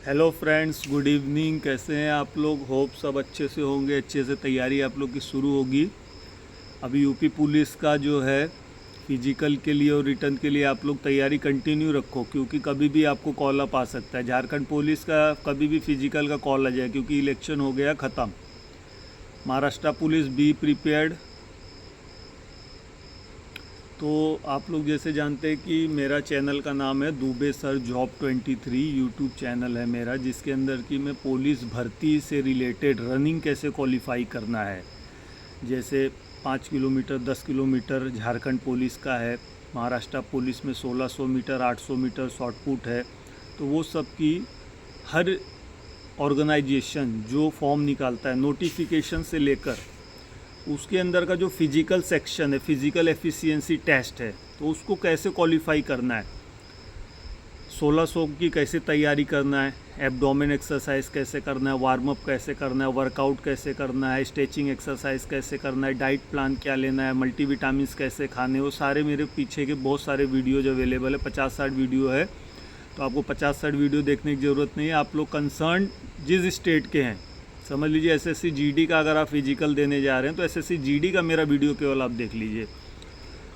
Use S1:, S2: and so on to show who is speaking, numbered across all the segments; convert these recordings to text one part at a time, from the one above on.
S1: Hello friends, good evening. कैसे हैं आप लोग? होप सब अच्छे से होंगे। अच्छे से तैयारी आप लोग की शुरू होगी। अभी यूपी पुलिस का जो है फिजिकल के लिए और रिटर्न के लिए आप लोग तैयारी कंटिन्यू रखो, क्योंकि कभी भी आपको कॉल अप आ सकता है। झारखंड पुलिस का कभी भी फिजिकल का कॉल आ जाए, क्योंकि इलेक्शन हो गया ख़त्म। Maharashtra police be prepared. तो आप लोग जैसे जानते हैं कि मेरा चैनल का नाम है Dubey sir job 23 YouTube channel है मेरा, जिसके अंदर कि मैं पुलिस भर्ती से रिलेटेड रनिंग कैसे क्वालिफाई करना है, जैसे 5 किलोमीटर 10 किलोमीटर झारखंड पुलिस का है, महाराष्ट्र पुलिस में 1600 मीटर 800 मीटर शॉर्ट पुट है। तो वो सब की हर ऑर्गेनाइजेशन जो फॉर्म निकालता है नोटिफिकेशन से लेकर उसके अंदर का जो फिजिकल सेक्शन है, फिजिकल एफिशिएंसी टेस्ट है, तो उसको कैसे क्वालिफाई करना है, 1600 की कैसे तैयारी करना है, एब्डोमेन एक्सरसाइज कैसे करना है, वार्म अप कैसे करना है, वर्कआउट कैसे करना है, स्ट्रेचिंग एक्सरसाइज कैसे करना है, डाइट प्लान क्या लेना है, मल्टीविटामिन्स कैसे खाने, वो सारे मेरे पीछे के बहुत सारे वीडियोज अवेलेबल है। 50-60 वीडियो है, तो आपको 50-60 वीडियो देखने की ज़रूरत नहीं है। आप लोग कंसर्न जिस स्टेट के हैं, समझ लीजिए एसएससी जीडी का अगर आप फिजिकल देने जा रहे हैं तो एसएससी जीडी का मेरा वीडियो केवल आप देख लीजिए।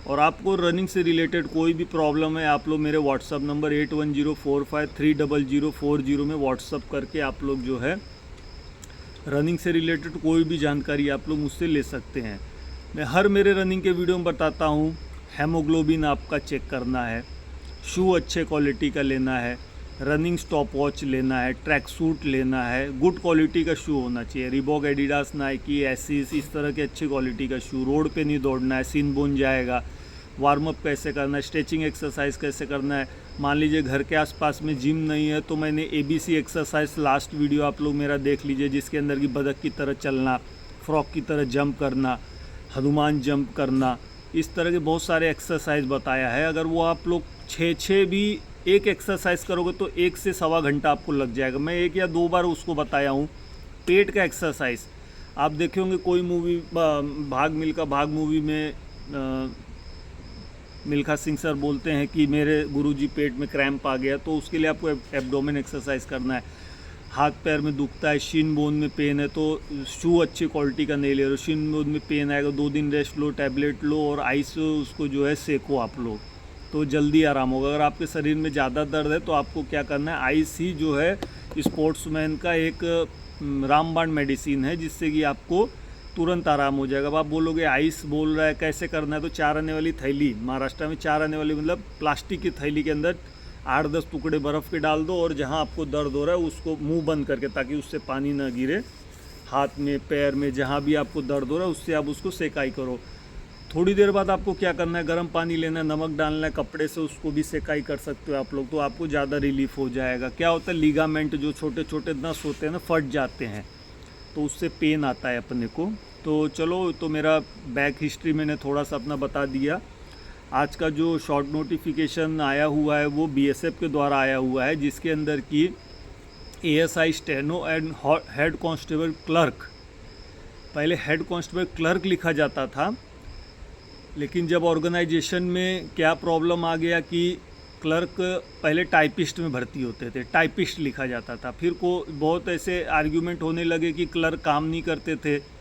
S1: और आपको रनिंग से रिलेटेड कोई भी प्रॉब्लम है, आप लोग मेरे व्हाट्सअप नंबर 8104530040 में व्हाट्सअप करके आप लोग जो है रनिंग से रिलेटेड कोई भी जानकारी आप लोग मुझसे ले सकते हैं। मैं हर मेरे रनिंग के वीडियो में बताता हूँ। हेमोग्लोबिन आपका चेक करना है, शू अच्छे क्वालिटी का लेना है, रनिंग स्टॉप वॉच लेना है, ट्रैक सूट लेना है, गुड क्वालिटी का शू होना चाहिए, रिबॉक, एडिडास, नाइकी, एसिस, इस तरह के अच्छी क्वालिटी का शू। रोड पे नहीं दौड़ना है, सीन बोन जाएगा। वार्म अप कैसे करना है, स्ट्रेचिंग एक्सरसाइज कैसे करना है। मान लीजिए घर के आसपास में जिम नहीं है तो मैंने ABC एक्सरसाइज लास्ट वीडियो आप लोग मेरा देख लीजिए, जिसके अंदर की बदक की तरह चलना, फ्रॉक की तरह जंप करना, हनुमान जंप करना, इस तरह के बहुत सारे एक्सरसाइज बताया है। अगर वो आप लोग 6 भी एक एक्सरसाइज करोगे तो 1 से सवा घंटा आपको लग जाएगा। मैं 1 या 2 बार उसको बताया हूँ। पेट का एक्सरसाइज आप देखे होंगे, कोई मूवी भाग मूवी में मिल्खा सिंह सर बोलते हैं कि मेरे गुरुजी पेट में क्रैम्प आ गया, तो उसके लिए आपको एब्डोमेन एक्सरसाइज करना है। हाथ पैर में दुखता है, शिन बोन में पेन है, तो शू अच्छी क्वालिटी का नहीं ले रहे हो, शिन बोन में पेन आएगा, 2 दिन रेस्ट लो, टैबलेट लो और आइस उसको जो है सेको आप लोग, तो जल्दी आराम होगा। अगर आपके शरीर में ज़्यादा दर्द है तो आपको क्या करना है, आइस ही जो है स्पोर्ट्समैन का एक रामबाण मेडिसिन है, जिससे कि आपको तुरंत आराम हो जाएगा। अब आप बोलोगे आइस बोल रहा है कैसे करना है, तो 4 आने वाली थैली, महाराष्ट्र में 4 आने वाली मतलब प्लास्टिक की थैली के अंदर 8-10 टुकड़े बर्फ़ के डाल दो और जहाँ आपको दर्द हो रहा है उसको मुंह बंद करके, ताकि उससे पानी ना गिरे, हाथ में पैर में जहाँ भी आपको दर्द हो रहा है उससे आप उसको सेकाई करो। थोड़ी देर बाद आपको क्या करना है, गर्म पानी लेना है, नमक डालना है, कपड़े से उसको भी सेकाई कर सकते हो आप लोग, तो आपको ज़्यादा रिलीफ हो जाएगा। क्या होता है, लिगामेंट जो छोटे छोटे नस होते हैं ना, फट जाते हैं, तो उससे पेन आता है अपने को। तो चलो, तो मेरा बैक हिस्ट्री मैंने थोड़ा सा अपना बता दिया। आज का जो शॉर्ट नोटिफिकेशन आया हुआ है वो BSF के द्वारा आया हुआ है, जिसके अंदर की ASI steno and head constable clerk, पहले हेड कांस्टेबल क्लर्क लिखा जाता था, लेकिन जब ऑर्गेनाइजेशन में क्या प्रॉब्लम आ गया कि क्लर्क पहले टाइपिस्ट में भर्ती होते थे, टाइपिस्ट लिखा जाता था। फिर को बहुत ऐसे आर्ग्यूमेंट होने लगे कि क्लर्क काम नहीं करते थे,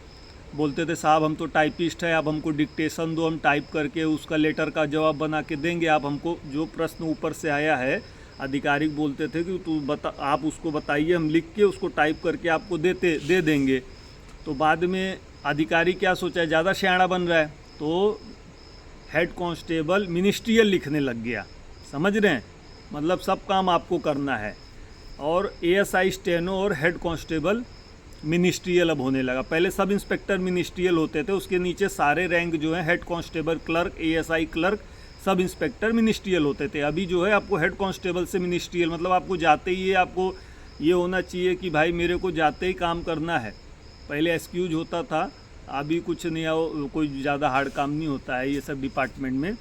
S1: बोलते थे साहब हम तो टाइपिस्ट है, आप हमको डिक्टेशन दो, हम टाइप करके उसका लेटर का जवाब बना के देंगे, आप हमको जो प्रश्न ऊपर से आया है, आधिकारिक बोलते थे कि तू बता, आप उसको बताइए, हम लिख के उसको टाइप करके आपको दे देंगे। तो बाद में अधिकारी क्या सोचा है, ज़्यादा सियाना बन रहा है, तो हेड कांस्टेबल मिनिस्ट्रियल लिखने लग गया। समझ रहे हैं, मतलब सब काम आपको करना है। और ASI स्टेनो और हेड कांस्टेबल मिनिस्ट्रियल अब होने लगा। पहले सब इंस्पेक्टर मिनिस्ट्रियल होते थे, उसके नीचे सारे रैंक जो है head constable, clerk, ASI clerk, sub inspector ministerial होते थे। अभी जो है आपको हेड कांस्टेबल से मिनिस्ट्रियल, मतलब आपको जाते ही आपको ये होना चाहिए कि भाई मेरे को जाते ही काम करना है। पहले एक्सक्यूज होता था, अभी कुछ नहीं, कोई ज़्यादा हार्ड काम नहीं होता है ये सब डिपार्टमेंट में।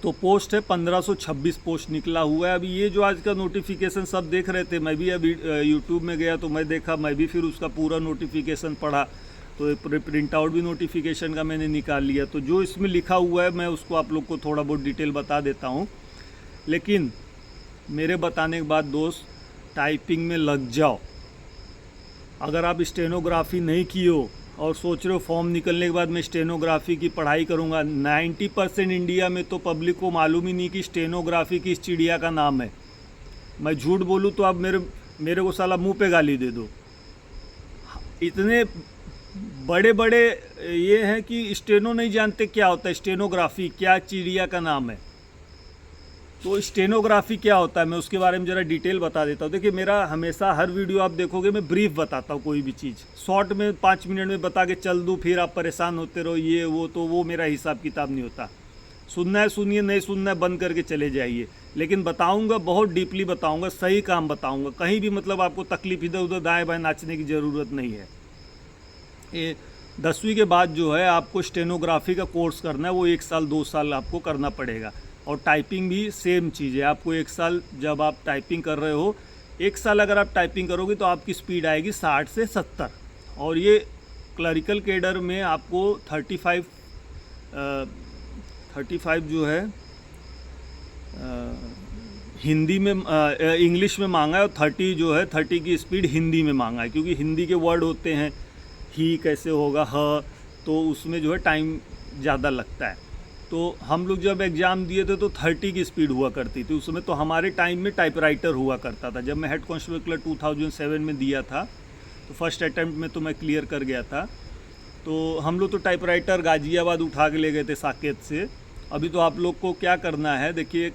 S1: तो पोस्ट है 1526 पोस्ट निकला हुआ है। अभी ये जो आज का नोटिफिकेशन सब देख रहे थे, मैं भी अभी यूट्यूब में गया तो मैं देखा, मैं भी फिर उसका पूरा नोटिफिकेशन पढ़ा, तो प्रिंट आउट भी नोटिफिकेशन का मैंने निकाल लिया। तो जो इसमें लिखा हुआ है मैं उसको आप लोग को थोड़ा बहुत डिटेल बता देता हूँ, लेकिन मेरे बताने के बाद दोस्त टाइपिंग में लग जाओ। अगर आप स्टेनोग्राफी नहीं किए हो और सोच रहे हो फॉर्म निकलने के बाद मैं स्टेनोग्राफी की पढ़ाई करूँगा, 90% इंडिया में तो पब्लिक को मालूम ही नहीं कि स्टेनोग्राफी किस चिड़िया का नाम है। मैं झूठ बोलूँ तो आप मेरे को साला मुंह पे गाली दे दो। इतने बड़े बड़े ये हैं कि स्टेनो नहीं जानते क्या होता है, स्टेनोग्राफी क्या चिड़िया का नाम है। तो स्टेनोग्राफी क्या होता है मैं उसके बारे में ज़रा डिटेल बता देता हूँ। देखिए मेरा हमेशा हर वीडियो आप देखोगे मैं ब्रीफ बताता हूँ, कोई भी चीज़ शॉर्ट में 5 मिनट में बता के चल दूँ फिर आप परेशान होते रहो ये वो, तो वो मेरा हिसाब किताब नहीं होता। सुनना है सुनिए, नहीं सुनना है बंद करके चले जाइए, लेकिन बताऊँगा बहुत डीपली बताऊँगा, सही काम बताऊँगा। कहीं भी मतलब आपको तकलीफ इधर उधर दाएँ बाएँ नाचने की ज़रूरत नहीं है। ये 10वीं के बाद जो है आपको स्टेनोग्राफी का कोर्स करना है, वो 1 साल 2 साल आपको करना पड़ेगा। और टाइपिंग भी सेम चीज़ है, आपको 1 साल जब आप टाइपिंग कर रहे हो, 1 साल अगर आप टाइपिंग करोगे तो आपकी स्पीड आएगी 60 से 70। और ये क्लरिकल कैडर में आपको 35 जो है हिंदी में इंग्लिश में मांगा है, और 30 जो है 30 की स्पीड हिंदी में मांगा है, क्योंकि हिंदी के वर्ड होते हैं, ही कैसे होगा ह, तो उसमें जो है टाइम ज़्यादा लगता है। तो हम लोग जब एग्ज़ाम दिए थे तो 30 की स्पीड हुआ करती थी उसमें, तो हमारे टाइम में टाइपराइटर हुआ करता था। जब मैं हेड कांस्टेबल क्लर्क 2007 में दिया था तो फर्स्ट अटैम्प्ट में तो मैं क्लियर कर गया था। तो हम लोग तो टाइपराइटर गाज़ियाबाद उठा के ले गए थे साकेत से। अभी तो आप लोग को क्या करना है, देखिए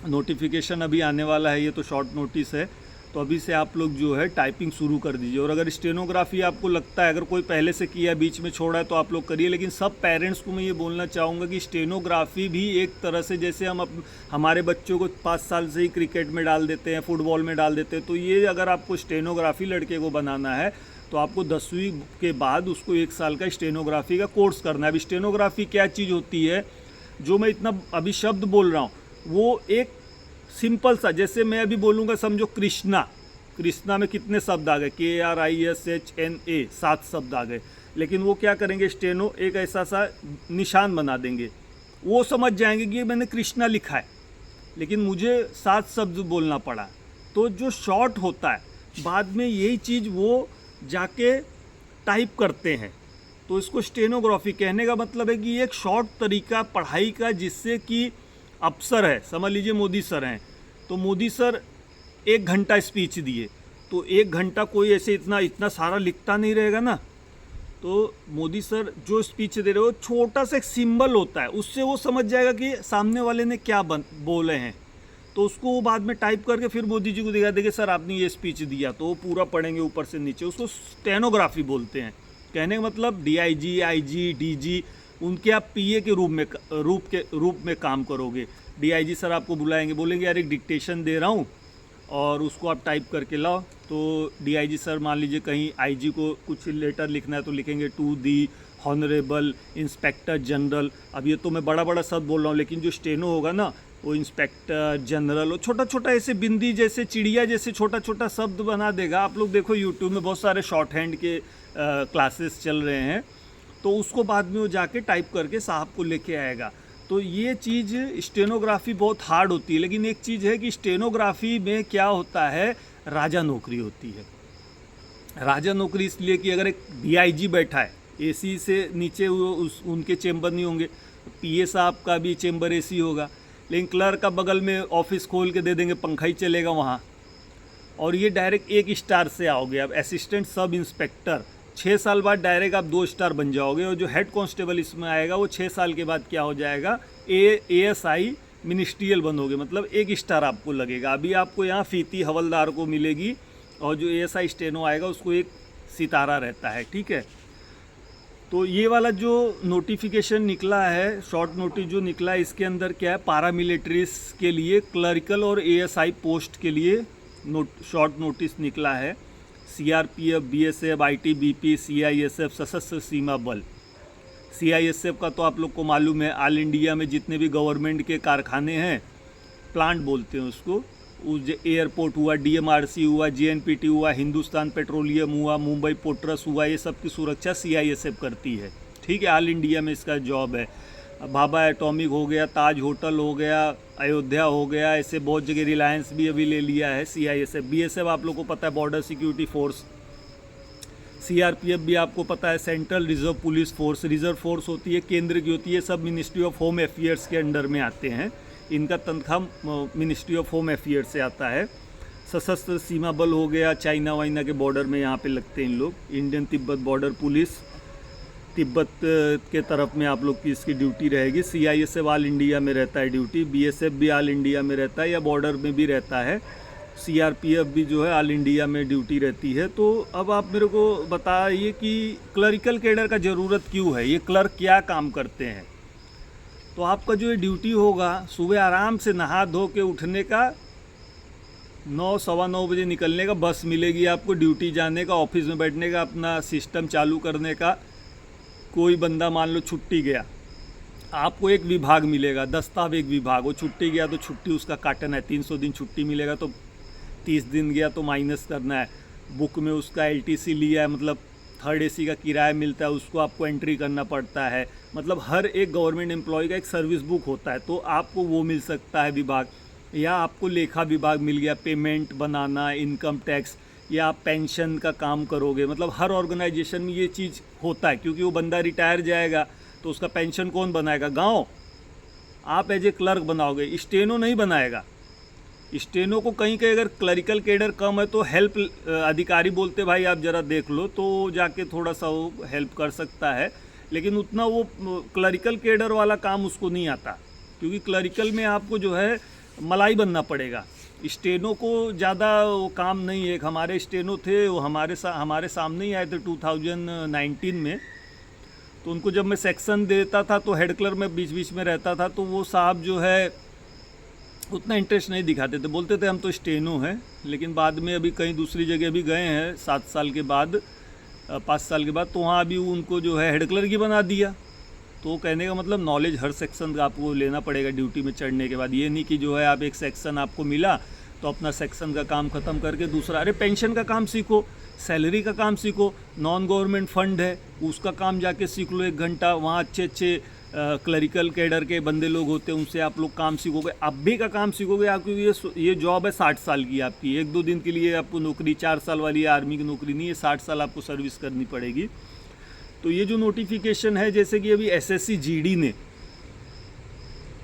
S1: नोटिफिकेशन अभी आने वाला है, ये तो शॉर्ट नोटिस है, तो अभी से आप लोग जो है टाइपिंग शुरू कर दीजिए। और अगर स्टेनोग्राफी आपको लगता है अगर कोई पहले से किया बीच में छोड़ा है तो आप लोग करिए, लेकिन सब पेरेंट्स को मैं ये बोलना चाहूँगा कि स्टेनोग्राफी भी एक तरह से, जैसे हम हमारे बच्चों को 5 साल से ही क्रिकेट में डाल देते हैं, फुटबॉल में डाल देते हैं, तो ये अगर आपको स्टेनोग्राफी लड़के को बनाना है तो आपको 10वीं के बाद उसको 1 साल का स्टेनोग्राफी का कोर्स करना है। अब स्टेनोग्राफी क्या चीज़ होती है, जो मैं इतना अभी शब्द बोल रहा हूँ वो एक सिंपल सा, जैसे मैं अभी बोलूँगा समझो कृष्णा में कितने शब्द आ गए, KRISHNA 7 शब्द आ गए, लेकिन वो क्या करेंगे, स्टेनो एक ऐसा सा निशान बना देंगे, वो समझ जाएंगे कि ये मैंने कृष्णा लिखा है, लेकिन मुझे 7 शब्द बोलना पड़ा। तो जो शॉर्ट होता है बाद में यही चीज़ वो जाके टाइप करते हैं, तो इसको स्टेनोग्राफी कहने का मतलब है कि एक शॉर्ट तरीका पढ़ाई का, जिससे कि अफसर है, समझ लीजिए मोदी सर हैं, तो मोदी सर 1 घंटा स्पीच दिए, तो 1 घंटा कोई ऐसे इतना सारा लिखता नहीं रहेगा ना। तो मोदी सर जो स्पीच दे रहे हो, छोटा सा एक सिंबल होता है, उससे वो समझ जाएगा कि सामने वाले ने क्या बोले हैं, तो उसको वो बाद में टाइप करके फिर मोदी जी को दिखा देंगे, सर आपने ये स्पीच दिया, तो वो पूरा पढ़ेंगे ऊपर से नीचे। उसको स्टेनोग्राफी बोलते हैं। कहने का मतलब DIG IG DG उनके आप PA के रूप में काम करोगे। DIG सर आपको बुलाएंगे, बोलेंगे यार एक डिक्टेशन दे रहा हूँ और उसको आप टाइप करके लाओ, तो DIG सर मान लीजिए कहीं IG को कुछ लेटर लिखना है तो लिखेंगे to the honourable inspector general. अब ये तो मैं बड़ा बड़ा शब्द बोल रहा हूँ, लेकिन जो स्टेनो होगा ना वो इंस्पेक्टर जनरल, और छोटा छोटा ऐसे बिंदी जैसे चिड़िया जैसे छोटा छोटा शब्द बना देगा। आप लोग देखो यूट्यूब में बहुत सारे शॉर्ट हैंड के क्लासेस चल रहे हैं, तो उसको बाद में वो जाके टाइप करके साहब को लेके आएगा। तो ये चीज़ स्टेनोग्राफी बहुत हार्ड होती है, लेकिन एक चीज़ है कि स्टेनोग्राफी में क्या होता है, राजा नौकरी होती है। राजा नौकरी इसलिए कि अगर एक DIG बैठा है, AC से नीचे उनके चेम्बर नहीं होंगे, PA साहब का भी चेम्बर AC होगा, लेकिन क्लर्क का बगल में ऑफिस खोल के दे देंगे, पंखा ही चलेगा वहाँ, और ये डायरेक्ट 1 स्टार से आओगे। अब असिस्टेंट सब इंस्पेक्टर 6 साल बाद डायरेक्ट आप 2 स्टार बन जाओगे, और जो हेड कांस्टेबल इसमें आएगा वो 6 साल के बाद क्या हो जाएगा, ASI मिनिस्ट्रियल बनोगे, मतलब 1 स्टार आपको लगेगा। अभी आपको यहाँ फीती हवलदार को मिलेगी, और जो ASI स्टेनो आएगा उसको 1 सितारा रहता है, ठीक है। तो ये वाला जो नोटिफिकेशन निकला है, शॉर्ट नोटिस जो निकला है, इसके अंदर क्या है, पारामिलिट्रीज के लिए क्लरिकल और ASI पोस्ट के लिए शॉर्ट नोटिस निकला है। CRPF BSF ITBP CISF सशस्त्र सीमा बल। CISF का तो आप लोग को मालूम है, ऑल इंडिया में जितने भी गवर्नमेंट के कारखाने हैं, प्लांट बोलते हैं उसको, उस एयरपोर्ट हुआ, DMRC हुआ, JNPT हुआ, हिंदुस्तान पेट्रोलियम हुआ, मुंबई पोर्ट ट्रस्ट हुआ, ये सब की सुरक्षा CISF करती है, ठीक है। ऑल इंडिया में इसका जॉब है। भाभा एटॉमिक हो गया, ताज होटल हो गया, अयोध्या हो गया, ऐसे बहुत जगह, रिलायंस भी अभी ले लिया है। CISF, BSF आप लोग को पता है बॉर्डर सिक्योरिटी फोर्स, CRPF भी आपको पता है central reserve police force, reserve force होती है, केंद्र की होती है, सब मिनिस्ट्री ऑफ होम अफेयर्स के अंडर में आते हैं। इनका तनख्वाह मिनिस्ट्री ऑफ होम अफेयर्स से आता है। सशस्त्र सीमा बल हो गया, चाइना वाइना के बॉर्डर में यहाँ पे लगते हैं इन लोग। Indian Tibet border police, Tibet के तरफ में आप लोग की इसकी ड्यूटी रहेगी। CISF ऑल इंडिया में रहता है ड्यूटी, BSF भी ऑल इंडिया में रहता है या बॉर्डर में भी रहता है, CRPF भी जो है ऑल इंडिया में ड्यूटी रहती है। तो अब आप मेरे को बताइए कि क्लरिकल कैडर का ज़रूरत क्यों है, ये क्लर्क क्या काम करते हैं। तो आपका जो ये ड्यूटी होगा, सुबह आराम से नहा धो के उठने का, 9 सवा 9 बजे निकलने का, बस मिलेगी आपको, ड्यूटी जाने का, ऑफिस में बैठने का, अपना सिस्टम चालू करने का। कोई बंदा मान लो छुट्टी गया, आपको एक विभाग मिलेगा, दस्तावेज विभाग, वो छुट्टी गया तो छुट्टी उसका काटना है, 300 दिन छुट्टी मिलेगा तो 30 दिन गया तो माइनस करना है। बुक में उसका LTC लिया है, मतलब थर्ड AC का किराया मिलता है, उसको आपको एंट्री करना पड़ता है। मतलब हर एक गवर्नमेंट एम्प्लॉय का एक सर्विस बुक होता है, तो आपको वो मिल सकता है विभाग, या आपको लेखा विभाग मिल गया, पेमेंट बनाना, इनकम टैक्स, या आप पेंशन का काम करोगे। मतलब हर ऑर्गेनाइजेशन में ये चीज़ होता है, क्योंकि वो बंदा रिटायर जाएगा तो उसका पेंशन कौन बनाएगा, गांव। आप एज ए क्लर्क बनाओगे, स्टेनो नहीं बनाएगा। स्टेनो को कहीं कहीं अगर क्लरिकल कैडर कम है तो हेल्प अधिकारी बोलते भाई आप ज़रा देख लो, तो जाके थोड़ा सा वो हेल्प कर सकता है, लेकिन उतना वो क्लरिकल कैडर वाला काम उसको नहीं आता, क्योंकि क्लरिकल में आपको जो है मलाई बनना पड़ेगा। स्टेनो को ज़्यादा वो काम नहीं है। एक हमारे स्टेनो थे, वो हमारे सामने ही आए थे 2019 में, तो उनको जब मैं सेक्शन देता था तो हेड क्लर्क में बीच बीच में रहता था, तो वो साहब जो है उतना इंटरेस्ट नहीं दिखाते थे, बोलते थे हम तो स्टेनो हैं। लेकिन बाद में अभी कहीं दूसरी जगह भी गए हैं 7 साल के बाद, 5 साल के बाद, तो वहाँ अभी उनको जो है हेड क्लर्क ही बना दिया। तो कहने का मतलब नॉलेज हर सेक्शन का आपको लेना पड़ेगा ड्यूटी में चढ़ने के बाद। ये नहीं कि जो है आप एक सेक्शन आपको मिला तो अपना सेक्शन का काम ख़त्म करके दूसरा, अरे पेंशन का काम सीखो, सैलरी का काम सीखो, नॉन गवर्नमेंट फंड है उसका काम जाके सीख लो 1 घंटा। वहाँ अच्छे अच्छे क्लरिकल कैडर के बंदे लोग होते हैं, उनसे आप लोग काम सीखोगे, अभी का काम सीखोगे। आपकी ये जॉब है 60 साल की आपकी, 1-2 दिन के लिए आपको नौकरी, 4 साल वाली आर्मी की नौकरी नहीं है, 60 साल आपको सर्विस करनी पड़ेगी। तो ये जो नोटिफिकेशन है, जैसे कि अभी SSC GD ने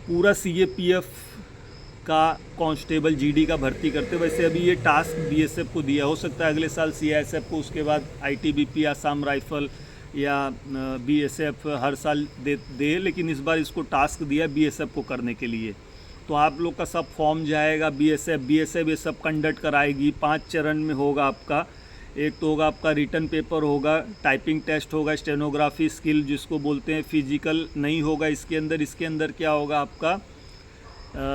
S1: पूरा CAPF का कांस्टेबल GD का भर्ती करते, वैसे अभी ये टास्क BSF को दिया। हो सकता है अगले साल CISF को, उसके बाद ITBP, आसाम राइफल या BSF हर साल दे, लेकिन इस बार इसको टास्क दिया BSF को करने के लिए। तो आप लोग का सब फॉर्म जाएगा BSF ये सब कंडक्ट कराएगी। 5 चरण में होगा आपका। एक तो होगा आपका रिटन पेपर होगा, टाइपिंग टेस्ट होगा, स्टेनोग्राफी स्किल जिसको बोलते हैं, फिजिकल नहीं होगा इसके अंदर क्या होगा आपका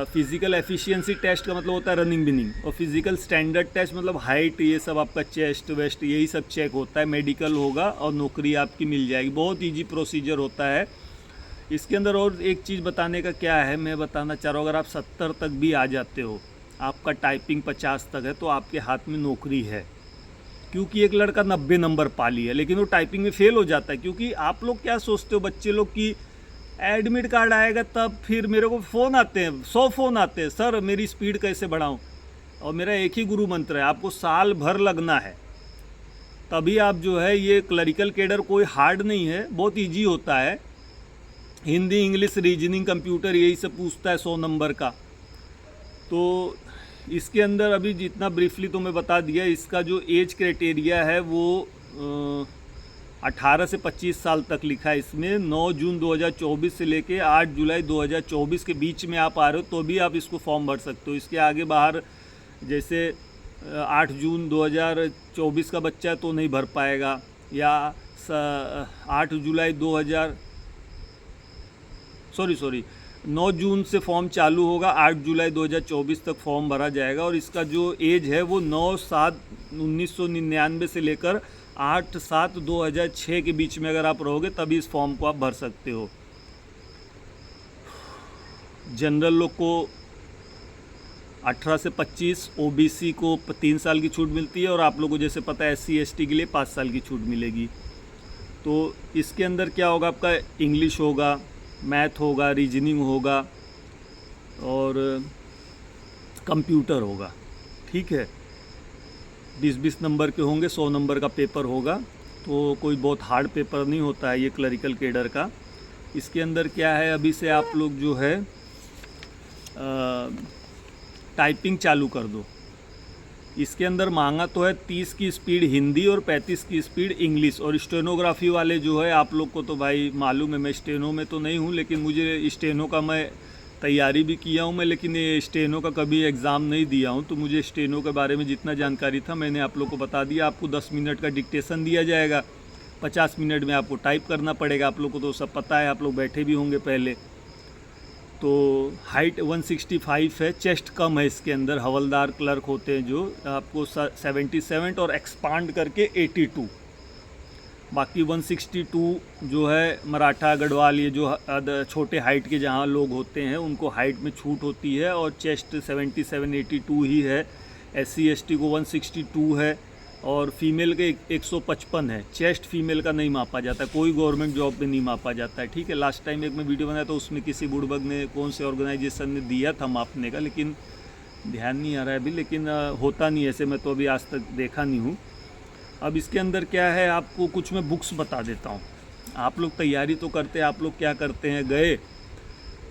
S1: फिजिकल एफिशिएंसी टेस्ट का मतलब होता है रनिंग बिनिंग, और फिजिकल स्टैंडर्ड टेस्ट मतलब हाइट, ये सब आपका चेस्ट वेस्ट यही सब चेक होता है। मेडिकल होगा और नौकरी आपकी मिल जाएगी। बहुत ईजी प्रोसीजर होता है इसके अंदर। और एक चीज़ बताने का क्या है, मैं बताना चाह रहा हूँ, अगर आप 70 तक भी आ जाते हो, आपका टाइपिंग 50 तक है, तो आपके हाथ में नौकरी है। क्योंकि एक लड़का 90 नंबर पा लिया, लेकिन वो टाइपिंग में फेल हो जाता है। क्योंकि आप लोग क्या सोचते हो, बच्चे लोग की एडमिट कार्ड आएगा तब फिर मेरे को फ़ोन आते हैं, 100 फ़ोन आते हैं, सर मेरी स्पीड कैसे बढ़ाऊं। और मेरा एक ही गुरु मंत्र है, आपको साल भर लगना है, तभी आप जो है ये क्लरिकल कैडर कोई हार्ड नहीं है, बहुत इजी होता है। हिंदी, इंग्लिश, रीजनिंग, कंप्यूटर यही सब पूछता है 100 नंबर का। तो इसके अंदर अभी जितना ब्रीफली तो मैं बता दिया, इसका जो एज क्राइटेरिया है वो 18 से 25 साल तक लिखा है इसमें। 9 जून 2024 से लेके 8 जुलाई 2024 के बीच में आप आ रहे हो तो भी आप इसको फॉर्म भर सकते हो। इसके आगे बाहर जैसे 8 जून 2024 का बच्चा है तो नहीं भर पाएगा, या 8 जुलाई 9 जून से फॉर्म चालू होगा, 8 जुलाई 2024 तक फॉर्म भरा जाएगा। और इसका जो एज है वो 9/7/1999 से लेकर 8/7/2006 के बीच में अगर आप रहोगे तभी इस फॉर्म को आप भर सकते हो। जनरल लोग को 18 से 25, OBC को 3 साल की छूट मिलती है, और आप लोगों को जैसे पता है SC ST के लिए 5 साल की छूट मिलेगी। तो इसके अंदर क्या होगा, आपका इंग्लिश होगा, मैथ होगा, रीजनिंग होगा और कंप्यूटर होगा। ठीक है, 20-20 नंबर के होंगे, 100 नंबर का पेपर होगा। तो कोई बहुत हार्ड पेपर नहीं होता है ये क्लरिकल केडर का। इसके अंदर क्या है, अभी से आप लोग जो है टाइपिंग चालू कर दो। इसके अंदर मांगा तो है 30 की स्पीड हिंदी और 35 की स्पीड इंग्लिश। और स्टेनोग्राफी वाले जो है आप लोग को तो भाई मालूम है, मैं स्टेनो में तो नहीं हूँ, लेकिन मुझे स्टेनो का मैं तैयारी भी किया हूँ मैं, लेकिन ये स्टेनो का कभी एग्ज़ाम नहीं दिया हूँ। तो मुझे स्टेनो के बारे में जितना जानकारी था मैंने आप लोग को बता दिया। आपको 10 मिनट का डिक्टेशन दिया जाएगा, 50 मिनट में आपको टाइप करना पड़ेगा। आप लोग को तो सब पता है, आप लोग बैठे भी होंगे पहले। तो हाइट 165 है, चेस्ट कम है इसके अंदर। हवलदार क्लर्क होते हैं जो, आपको 77 और एक्सपांड करके 82। बाकी 162 जो है मराठा गढ़वाल, ये जो छोटे हाइट के जहाँ लोग होते हैं उनको हाइट में छूट होती है। और चेस्ट 77-82 ही है। SC ST को 162 है और फीमेल के 155 है। चेस्ट फीमेल का नहीं मापा जाता, कोई गवर्नमेंट जॉब में नहीं मापा जाता है। ठीक है, लास्ट टाइम एक मैं वीडियो बनाया तो उसमें किसी बुड़बक ने, कौन से ऑर्गेनाइजेशन ने दिया था मापने का, लेकिन ध्यान नहीं आ रहा है अभी। लेकिन होता नहीं ऐसे, मैं तो अभी आज तक देखा नहीं हूँ। अब इसके अंदर क्या है, आपको कुछ मैं बुक्स बता देता हूँ। आप लोग तैयारी तो करते हैं, आप लोग क्या करते हैं, गए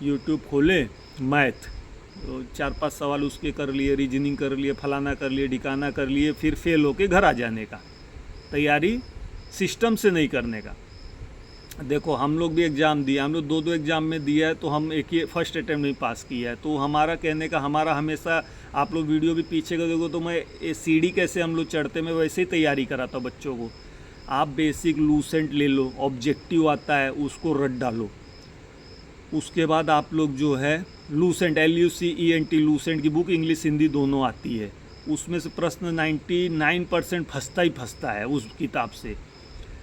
S1: यूट्यूब खोले, मैथ तो 4-5 सवाल उसके कर लिए, रीजनिंग कर लिए, फलाना कर लिए, ढिकाना कर लिए, फिर फेल होके घर आ जाने का। तैयारी सिस्टम से नहीं करने का। देखो हम लोग भी एग्ज़ाम दिए, हम लोग 2-2 एग्ज़ाम में दिया है, तो हम एक ही फर्स्ट अटैम्प्ट नहीं पास किया है। तो हमारा कहने का, हमारा हमेशा, आप लोग वीडियो भी पीछे का देखो तो मैं सीढ़ी कैसे हम लोग चढ़ते, मैं वैसे ही तैयारी कराता हूँ बच्चों को। आप बेसिक लूसेंट ले लो, ऑब्जेक्टिव आता है उसको रट डालो। उसके बाद आप लोग जो है लूसेंट, LUCENT, लूसेंट की बुक इंग्लिश हिंदी दोनों आती है। उसमें से प्रश्न 99% फंसता ही फंसता है उस किताब से।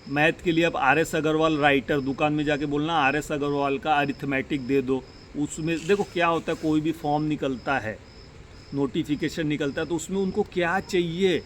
S1: मैथ के लिए अब RS अग्रवाल राइटर, दुकान में जाके बोलना RS अग्रवाल का अरिथमेटिक दे दो। उसमें देखो क्या होता है, कोई भी फॉर्म निकलता है, नोटिफिकेशन निकलता है, तो उसमें उनको क्या चाहिए,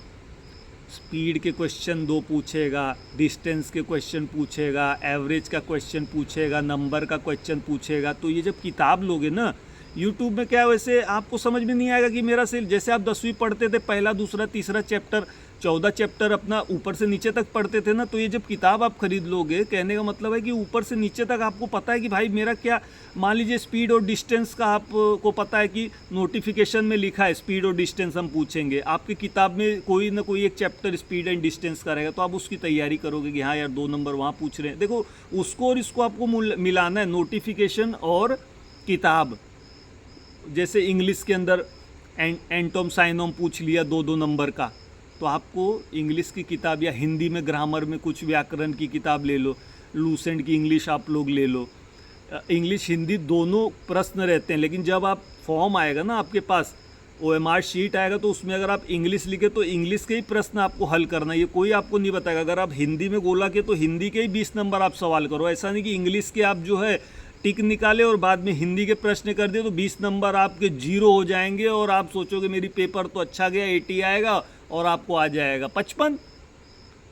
S1: स्पीड के क्वेश्चन 2 पूछेगा, डिस्टेंस के क्वेश्चन पूछेगा, एवरेज का क्वेश्चन पूछेगा, नंबर का क्वेश्चन पूछेगा। तो ये जब किताब लोगे ना, यूट्यूब में क्या वैसे आपको समझ में नहीं आएगा कि मेरा सिर्फ, जैसे आप 10वीं पढ़ते थे, पहला दूसरा तीसरा चैप्टर, 14 चैप्टर अपना ऊपर से नीचे तक पढ़ते थे ना, तो ये जब किताब आप खरीद लोगे, कहने का मतलब है कि ऊपर से नीचे तक आपको पता है कि भाई मेरा क्या, मान लीजिए स्पीड और डिस्टेंस का आपको पता है कि नोटिफिकेशन में लिखा है स्पीड और डिस्टेंस हम पूछेंगे, आपकी किताब में कोई ना कोई एक चैप्टर स्पीड एंड डिस्टेंस का रहेगा, तो आप उसकी तैयारी करोगे कि हाँ यार 2 नंबर वहाँ पूछ रहे हैं। देखो उसको और इसको आपको मिलाना है, नोटिफिकेशन और किताब। जैसे इंग्लिश के अंदर एंटोम साइनोम पूछ लिया 2-2 नंबर का, तो आपको इंग्लिश की किताब या हिंदी में ग्रामर में कुछ व्याकरण की किताब ले लो, लूसेंट की इंग्लिश आप लोग ले लो। इंग्लिश हिंदी दोनों प्रश्न रहते हैं, लेकिन जब आप फॉर्म आएगा ना आपके पास, OMR शीट आएगा, तो उसमें अगर आप इंग्लिश लिखे तो इंग्लिश के ही प्रश्न आपको हल करना है, ये कोई आपको नहीं बताएगा। अगर आप हिंदी में गोला के, तो हिंदी के ही 20 नंबर आप सवाल करो। ऐसा नहीं कि इंग्लिश के आप जो है टिक निकाले और बाद में हिंदी के प्रश्न कर दिए तो 20 नंबर आपके 0 हो जाएंगे और आप सोचोगे मेरी पेपर तो अच्छा गया, 80 आएगा, और आपको आ जाएगा 55।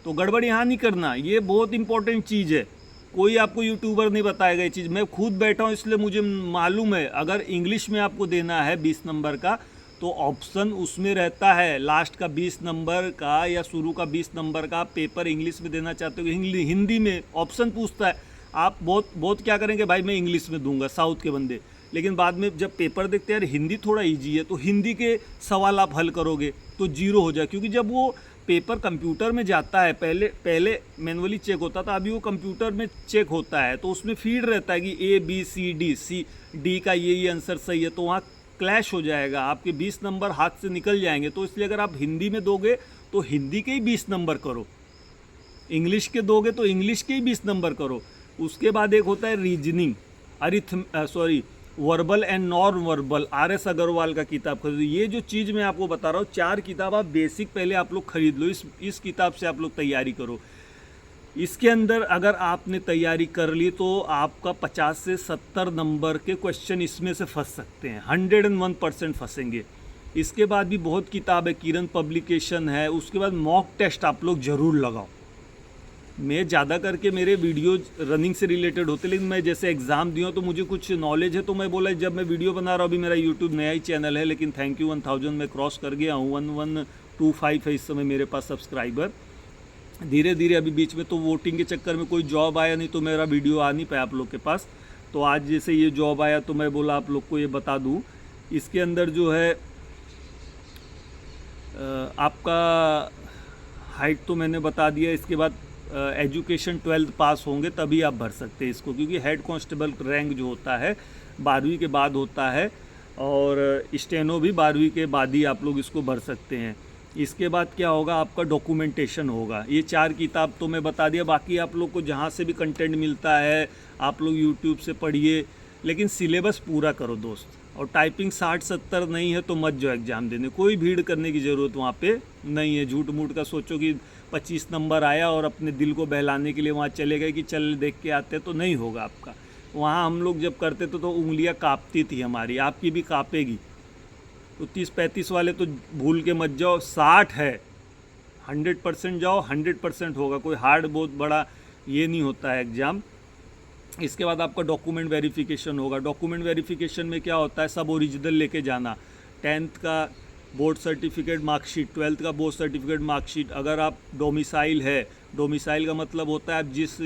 S1: तो गड़बड़ यहाँ नहीं करना, ये बहुत इंपॉर्टेंट चीज़ है। कोई आपको यूट्यूबर नहीं बताएगा ये चीज़, मैं खुद बैठा हूँ इसलिए मुझे मालूम है। अगर इंग्लिश में आपको देना है 20 नंबर का, तो ऑप्शन उसमें रहता है, लास्ट का 20 नंबर का या शुरू का 20 नंबर का पेपर इंग्लिश में देना चाहते हो, हिंदी में ऑप्शन पूछता है। आप बहुत क्या करेंगे, भाई मैं इंग्लिश में दूंगा, साउथ के बंदे, लेकिन बाद में जब पेपर देखते हैं यार हिंदी थोड़ा इजी है, तो हिंदी के सवाल आप हल करोगे तो 0 हो जाए। क्योंकि जब वो पेपर कंप्यूटर में जाता है, पहले मैनुअली चेक होता था, अभी वो कंप्यूटर में चेक होता है, तो उसमें फीड रहता है कि ABCD का ये आंसर सही है, तो वहाँ क्लैश हो जाएगा, आपके 20 नंबर हाथ से निकल जाएंगे। तो इसलिए अगर आप हिंदी में दोगे तो हिंदी के ही 20 नंबर करो, इंग्लिश के दोगे तो इंग्लिश के ही 20 नंबर करो। उसके बाद एक होता है reasoning, verbal and non verbal, RS Agarwal का किताब खरीदो। ये जो चीज़ मैं आपको बता रहा हूँ, 4 किताब आप बेसिक पहले आप लोग खरीद लो, इस किताब से आप लोग तैयारी करो। इसके अंदर अगर आपने तैयारी कर ली तो आपका 50 से 70 नंबर के क्वेश्चन इसमें से फंस सकते हैं, 101% फंसेंगे। इसके बाद भी बहुत किताब है, किरण पब्लिकेशन है। उसके बाद मॉक टेस्ट आप लोग ज़रूर लगाओ, मैं ज़्यादा करके मेरे वीडियो रनिंग से रिलेटेड होते, लेकिन मैं जैसे एग्ज़ाम दिया तो मुझे कुछ नॉलेज है, तो मैं बोला जब मैं वीडियो बना रहा हूँ, अभी मेरा यूट्यूब नया ही चैनल है, लेकिन थैंक यू 1000 में क्रॉस कर गया हूँ, 1125 है इस समय मेरे पास सब्सक्राइबर। धीरे धीरे अभी बीच में तो वोटिंग के चक्कर में कोई जॉब आया नहीं तो मेरा वीडियो आ नहीं पाया आप लोग के पास, तो आज जैसे ये जॉब आया तो मैं बोला आप लोग को ये बता दूँ। इसके अंदर जो है आपका हाइट तो मैंने बता दिया, इसके बाद एजुकेशन 12th पास होंगे तभी आप भर सकते हैं इसको, क्योंकि हेड कांस्टेबल रैंक जो होता है 12वीं के बाद होता है, और स्टेनो भी 12वीं के बाद ही आप लोग इसको भर सकते हैं। इसके बाद क्या होगा, आपका डॉक्यूमेंटेशन होगा। ये 4 किताब तो मैं बता दिया, बाकी आप लोग को जहाँ से भी कंटेंट मिलता है आप लोग यूट्यूब से पढ़िए, लेकिन सिलेबस पूरा करो दोस्त। और टाइपिंग 60-70 नहीं है तो मत जाओ एग्ज़ाम देने, कोई भीड़ करने की ज़रूरत वहाँ पे नहीं है। झूठ मूठ का सोचो कि 25 नंबर आया और अपने दिल को बहलाने के लिए वहाँ चले गए कि चल देख के आते, तो नहीं होगा आपका। वहाँ हम लोग जब करते थे तो उंगलियाँ काँपती थी हमारी, आपकी भी काँपेगी। तो 30-35 वाले तो भूल के मत जाओ, 60 है 100% जाओ, 100% होगा। कोई हार्ड बहुत बड़ा ये नहीं होता है एग्ज़ाम। इसके बाद आपका डॉक्यूमेंट वेरिफिकेशन होगा। डॉक्यूमेंट वेरिफिकेशन में क्या होता है, सब ओरिजिनल लेके जाना। 10th का बोर्ड सर्टिफिकेट मार्कशीट, 12th का बोर्ड सर्टिफिकेट मार्कशीट। अगर आप डोमिसाइल है, डोमिसाइल का मतलब होता है आप जिस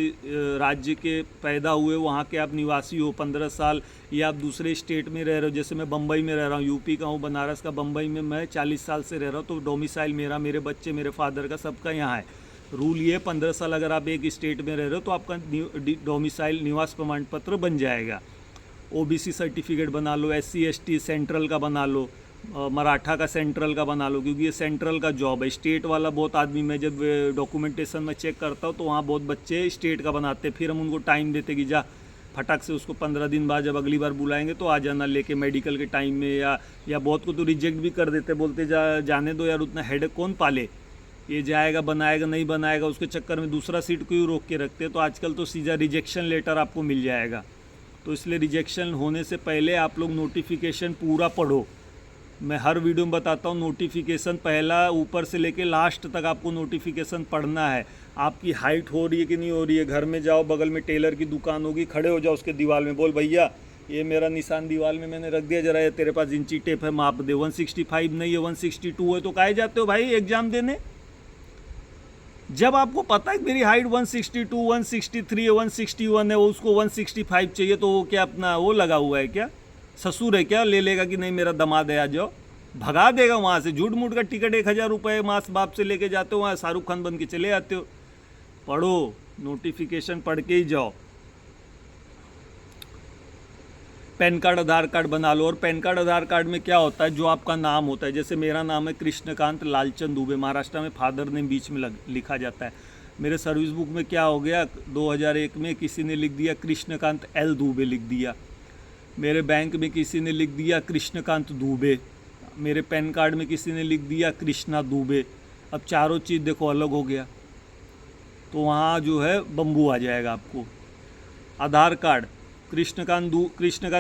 S1: राज्य के पैदा हुए वहाँ के आप निवासी हो 15 साल, या आप दूसरे स्टेट में रह रहे हो। जैसे मैं बम्बई में रह रहा हूँ, यूपी का हूँ, बनारस का, बम्बई में मैं 40 साल से रह रहा हूँ, तो डोमिसाइल मेरा, मेरे बच्चे, मेरे फादर का, सबका यहाँ है। रूल ये 15 साल अगर आप एक स्टेट में रह रहे हो तो आपका डोमिसाइल निवास प्रमाण पत्र बन जाएगा। ओबीसी सर्टिफिकेट बना लो, SC ST सेंट्रल का बना लो, मराठा का सेंट्रल का बना लो, क्योंकि ये सेंट्रल का जॉब है। स्टेट वाला बहुत आदमी, मैं जब डॉक्यूमेंटेशन में चेक करता हूँ तो वहाँ बहुत बच्चे स्टेट का बनाते, फिर हम उनको टाइम देते कि जा फटाक से उसको 15 दिन बाद जब अगली बार बुलाएंगे तो आ जाना लेके मेडिकल के टाइम में, या बहुत को तो रिजेक्ट भी कर देते, बोलते जाने दो यार, उतना हेडेक कौन पाले, ये जाएगा बनाएगा नहीं बनाएगा, उसके चक्कर में दूसरा सीट क्यों रोक के रखते हैं। तो आजकल तो सीधा रिजेक्शन लेटर आपको मिल जाएगा। तो इसलिए रिजेक्शन होने से पहले आप लोग नोटिफिकेशन पूरा पढ़ो। मैं हर वीडियो में बताता हूँ, नोटिफिकेशन पहला ऊपर से लेके लास्ट तक आपको नोटिफिकेशन पढ़ना है। आपकी हाइट हो रही है कि नहीं हो रही है, घर में जाओ, बगल में टेलर की दुकान होगी, खड़े हो जाओ उसके दीवार में, बोल भैया ये मेरा निशान दीवार में मैंने रख दिया, जरा ये तेरे पास इंची टेप है माप दे, 165 नहीं है 162 है, तो काहे जाते हो भाई एग्जाम देने। जब आपको पता है कि मेरी हाइट 162, 163 है, 161 है, वो उसको 165 चाहिए, तो वो क्या अपना वो लगा हुआ है क्या, ससुर है क्या, ले लेगा कि नहीं मेरा दामाद है आ जाओ, भगा देगा वहाँ से। झूठ मूठ का टिकट 1000 रुपये मास बाप से लेके जाते हो, वहाँ शाहरुख खान बन के चले आते हो। पढ़ो, नोटिफिकेशन पढ़ के ही जाओ। पैन कार्ड आधार कार्ड बना लो। और पैन कार्ड आधार कार्ड में क्या होता है, जो आपका नाम होता है, जैसे मेरा नाम है कृष्णकांत लालचंद दुबे, महाराष्ट्र में फादर नेम बीच में लिखा जाता है। मेरे सर्विस बुक में क्या हो गया, 2001 में किसी ने लिख दिया कृष्णकांत एल दुबे लिख दिया। मेरे बैंक में किसी ने लिख दिया कृष्णकांत दुबे। मेरे पैन कार्ड में किसी ने लिख दिया कृष्णा दुबे। अब चारों चीज़ देखो अलग हो गया, तो वहाँ जो है बम्बू आ जाएगा आपको। Aadhaar card Krishnakant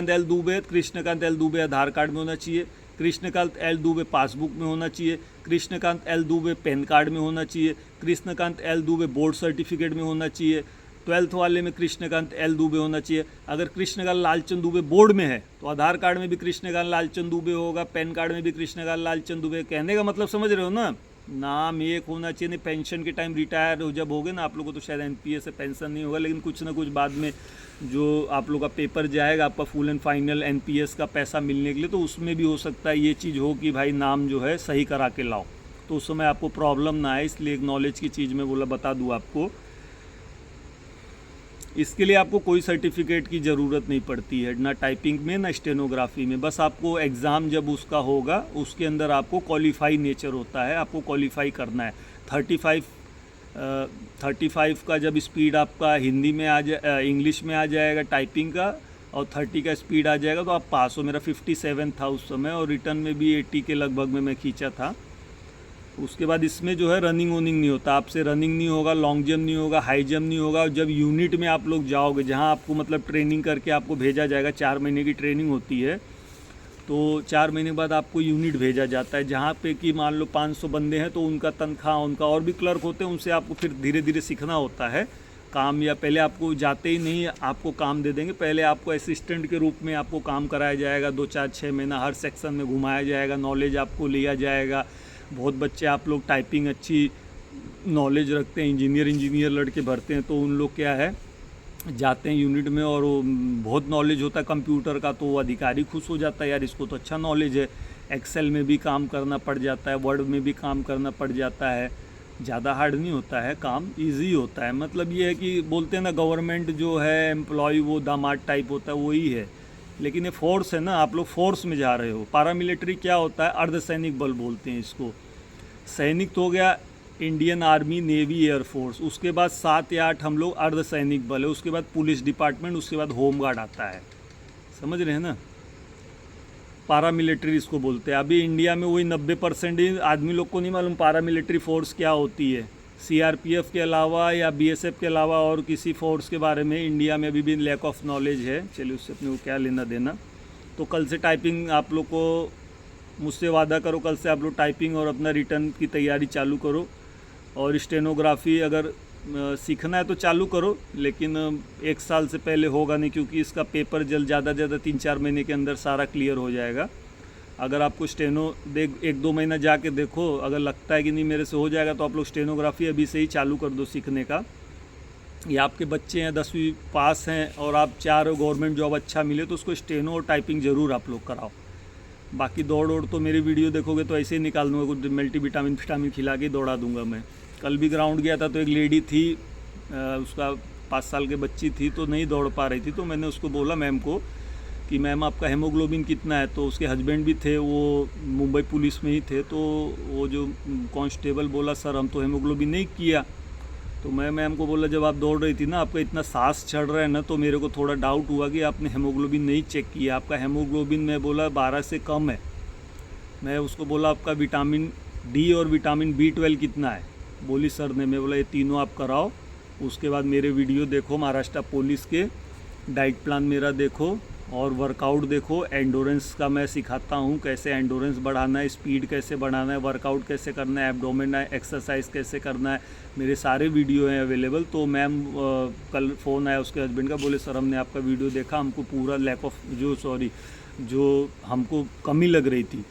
S1: L Dubey, Krishnakant L Dubey Aadhaar card में होना चाहिए। कृष्णकांत एल दुबे पासबुक में होना चाहिए। Krishnakant L Dubey pan card में होना चाहिए। Krishnakant L Dubey board certificate में होना चाहिए। 12th वाले में कृष्णकांत एल दुबे होना चाहिए। अगर कृष्णकांत लालचंद दुबे बोर्ड में है तो आधार कार्ड में भी कृष्णकांत लालचंद दुबे होगा, पैन कार्ड में भी कृष्णकांत लालचंद दुबे। कहने का मतलब समझ रहे हो ना, नाम एक होना चाहिए। नहीं पेंशन के टाइम रिटायर हो जब होगे ना आप लोगों को, तो शायद NPS से पेंशन नहीं होगा, लेकिन कुछ ना कुछ बाद में जो आप लोग का पेपर जाएगा आपका फुल एंड फाइनल NPS का पैसा मिलने के लिए, तो उसमें भी हो सकता है ये चीज़ हो कि भाई नाम जो है सही करा के लाओ, तो उस समय आपको प्रॉब्लम ना आए। इसलिए एक नॉलेज की चीज़ मैं बोला बता दूँ आपको। इसके लिए आपको कोई सर्टिफिकेट की ज़रूरत नहीं पड़ती है, ना टाइपिंग में ना स्टेनोग्राफी में। बस आपको एग्ज़ाम जब उसका होगा उसके अंदर आपको क्वालिफाई नेचर होता है, आपको क्वालिफाई करना है। 35 का जब स्पीड आपका हिंदी में इंग्लिश में आ जाएगा टाइपिंग का, और 30 का स्पीड आ जाएगा तो आप पास हो। मेरा 57 था उस समय, और रिटर्न में भी 80 के लगभग में मैं खींचा था। उसके बाद इसमें जो है रनिंग वनिंग नहीं होता, आपसे रनिंग नहीं होगा, लॉन्ग जंप नहीं होगा, हाई जंप नहीं होगा। जब यूनिट में आप लोग जाओगे, जहां आपको मतलब ट्रेनिंग करके आपको भेजा जाएगा, 4 महीने की ट्रेनिंग होती है, तो 4 महीने बाद आपको यूनिट भेजा जाता है, जहाँ पे कि मान लो 500 बंदे हैं तो उनका तनख्वाह, उनका और भी क्लर्क होते हैं, उनसे आपको फिर धीरे धीरे सीखना होता है काम। या पहले आपको जाते ही नहीं आपको काम दे देंगे, पहले आपको असिस्टेंट के रूप में आपको काम कराया जाएगा, 2-4-6 महीना हर सेक्शन में घुमाया जाएगा, नॉलेज आपको लिया जाएगा। बहुत बच्चे आप लोग टाइपिंग अच्छी नॉलेज रखते हैं, इंजीनियर लड़के भरते हैं, तो उन लोग क्या है जाते हैं यूनिट में और वो बहुत नॉलेज होता है कंप्यूटर का, तो वो अधिकारी खुश हो जाता है, यार इसको तो अच्छा नॉलेज है। एक्सेल में भी काम करना पड़ जाता है, वर्ड में भी काम करना पड़ जाता है, ज़्यादा हार्ड नहीं होता है काम, इजी होता है। मतलब ये है कि बोलते हैं ना गवर्नमेंट जो है एम्प्लॉय वो दामाद टाइप होता है, वही है। लेकिन ये फोर्स है ना, आप लोग फोर्स में जा रहे हो। पारामिलिट्री क्या होता है, अर्धसैनिक बल बोलते हैं इसको। सैनिक तो हो गया इंडियन आर्मी, नेवी, एयरफोर्स, उसके बाद 7 या 8 हम लोग अर्धसैनिक बल है, उसके बाद पुलिस डिपार्टमेंट, उसके बाद होम गार्ड आता है। समझ रहे हैं ना, पारामिलिट्री इसको बोलते हैं। अभी इंडिया में वही 90% ही आदमी लोग को नहीं मालूम पारामिलिट्री फोर्स क्या होती है। सीआरपीएफ के अलावा या बीएसएफ के अलावा और किसी फोर्स के बारे में इंडिया में अभी भी लैक ऑफ नॉलेज है। चलिए उससे अपने को क्या लेना देना। तो कल से टाइपिंग आप लोग को, मुझसे वादा करो कल से आप लोग टाइपिंग और अपना रिटर्न की तैयारी चालू करो। और स्टेनोग्राफी अगर सीखना है तो चालू करो, लेकिन 1 साल से पहले होगा नहीं, क्योंकि इसका पेपर ज़्यादा 3-4 महीने के अंदर सारा क्लियर हो जाएगा। अगर आपको स्टेनो 1-2 महीना जाके देखो, अगर लगता है कि नहीं मेरे से हो जाएगा, तो आप लोग स्टेनोग्राफी अभी से ही चालू कर दो सीखने का। या आपके बच्चे हैं 10वीं पास हैं और आप चाह रहे हो गवर्नमेंट जॉब अच्छा मिले, तो उसको स्टेनो और टाइपिंग ज़रूर आप लोग कराओ। बाकी दौड़ तो मेरी वीडियो देखोगे तो ऐसे ही निकाल दूँगा, कुछ मल्टीविटामिन खिला के दौड़ा दूँगा मैं। कल भी ग्राउंड गया था तो एक लेडी थी, उसका 5 साल की बच्ची थी, तो नहीं दौड़ पा रही थी, तो मैंने उसको बोला मैम को कि मैम आपका हेमोग्लोबिन कितना है। तो उसके हस्बैंड भी थे, वो मुंबई पुलिस में ही थे, तो वो जो कांस्टेबल बोला सर हम तो हेमोग्लोबिन नहीं किया। तो मैं मैम को बोला जब आप दौड़ रही थी ना, आपका इतना सांस चढ़ रहा है ना, तो मेरे को थोड़ा डाउट हुआ कि आपने हेमोग्लोबिन नहीं चेक किया। आपका हेमोग्लोबिन मैं बोला 12 से कम है। मैं उसको बोला आपका विटामिन डी और विटामिन B12 कितना है। बोली सर ने, मैं बोला ये तीनों आप कराओ, उसके बाद मेरे वीडियो देखो, महाराष्ट्र पुलिस के डाइट प्लान मेरा देखो और वर्कआउट देखो। एंडोरेंस का मैं सिखाता हूँ, कैसे एंडोरेंस बढ़ाना है, स्पीड कैसे बढ़ाना है, वर्कआउट कैसे करना है, एब्डोमेन एक्सरसाइज कैसे करना है, मेरे सारे वीडियो हैं अवेलेबल। तो मैम कल फ़ोन आया उसके हस्बैंड का, बोले सर हमने आपका वीडियो देखा, हमको पूरा जो हमको कमी लग रही थी,